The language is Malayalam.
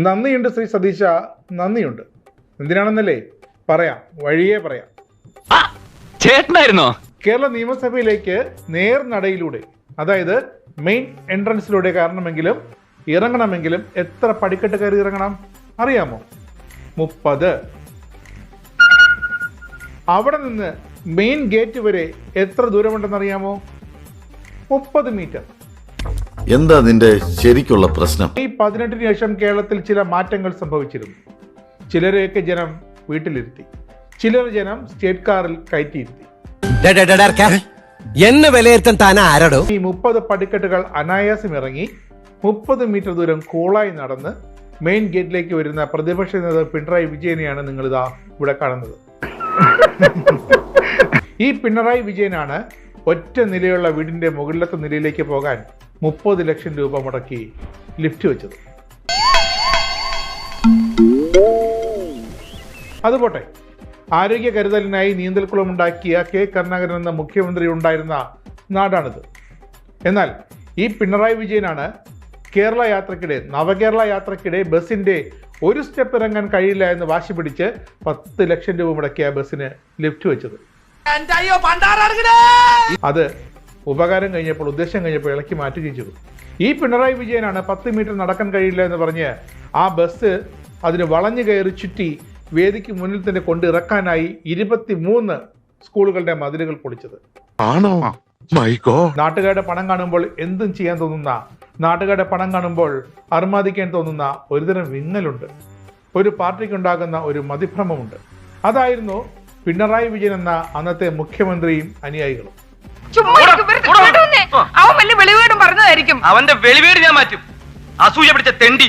നന്ദിയുണ്ട് ശ്രീ സതീശ, നന്ദിയുണ്ട്. എന്തിനാണെന്നല്ലേ പറയാം, വഴിയേ പറയാം. ചേട്ടനായിരുന്നോ? കേരള നിയമസഭയിലേക്ക് നേർനടയിലൂടെ, അതായത് മെയിൻ എൻട്രൻസിലൂടെ കയറണമെങ്കിലും ഇറങ്ങണമെങ്കിലും എത്ര പടിക്കെട്ട് കയറി ഇറങ്ങണം അറിയാമോ? 30. അവിടെ നിന്ന് മെയിൻ ഗേറ്റ് വരെ എത്ര ദൂരമുണ്ടെന്ന് അറിയാമോ? 30 മീറ്റർ. എന്താ നിന്റെ ശരിക്കുള്ള പ്രശ്നം? ഈ 18-ന് ശേഷം കേരളത്തിൽ ചില മാറ്റങ്ങൾ സംഭവിച്ചിരുന്നു. ചിലരെയൊക്കെ ജനം വീട്ടിലിരുത്തി, ചിലർ ജനം സ്റ്റേറ്റ് കാറിൽ കയറ്റിയിരുത്തി. എന്നെ വിലയിരുത്താൻ താൻ ആരടോ? ഈ 30 പടിക്കെട്ടുകൾ അനായാസം ഇറങ്ങി 30 മീറ്റർ ദൂരം കൂളായി നടന്ന് മെയിൻ ഗേറ്റിലേക്ക് വരുന്ന പ്രതിപക്ഷ നേതാവ് പിണറായി വിജയനെയാണ് നിങ്ങൾ ഇതാ ഇവിടെ കാണുന്നത്. ഈ പിണറായി വിജയനാണ് ഒറ്റ നിലയുള്ള വീടിന്റെ മുകളിലത്തെ നിലയിലേക്ക് പോകാൻ 30 ലക്ഷം രൂപ മുടക്കി ലിഫ്റ്റ് വെച്ചത്. അതുപോട്ടെ, ആരോഗ്യ കരുതലിനായി നീന്തൽക്കുളമുണ്ടാക്കിയ കെ കരുണാകരൻ എന്ന മുഖ്യമന്ത്രി ഉണ്ടായിരുന്ന നാടാണിത്. എന്നാൽ ഈ പിണറായി വിജയനാണ് കേരള യാത്രക്കിടെ, നവകേരള യാത്രക്കിടെ ബസിന്റെ ഒരു സ്റ്റെപ്പ് ഇറങ്ങാൻ കഴിയില്ല എന്ന് വാശി പിടിച്ച് 10 ലക്ഷം രൂപ മുടക്കിയ ബസ്സിന് ലിഫ്റ്റ് വെച്ചത്. അത് ഉപകാരം കഴിഞ്ഞപ്പോൾ, ഉദ്ദേശം കഴിഞ്ഞപ്പോൾ ഇളക്കി മാറ്റുകയും ചെയ്തു. ഈ പിണറായി വിജയനാണ് 10 മീറ്റർ നടക്കാൻ കഴിയില്ല എന്ന് പറഞ്ഞ് ആ ബസ് അതിന് വളഞ്ഞു കയറി ചുറ്റി വേദിക്ക് മുന്നിൽ തന്നെ കൊണ്ടിറക്കാനായി 23 സ്കൂളുകളുടെ മതിലുകൾ പൊളിച്ചത്. നാട്ടുകാരുടെ പണം കാണുമ്പോൾ എന്തും ചെയ്യാൻ തോന്നുന്ന, നാട്ടുകാരുടെ പണം കാണുമ്പോൾ അർമാദിക്കാൻ തോന്നുന്ന ഒരുതരം വിങ്ങലുണ്ട്, ഒരു പാർട്ടിക്കുണ്ടാകുന്ന ഒരു മതിഭ്രമമുണ്ട്. അതായിരുന്നു പിണറായി വിജയൻ എന്ന അന്നത്തെ മുഖ്യമന്ത്രിയും അനുയായികളും. അവൻ വലിയ വെളിവേടും പറഞ്ഞതായിരിക്കും. അവന്റെ വെളിവേട് ഞാൻ മാറ്റും. അസൂയ പിടിച്ച തെണ്ടി.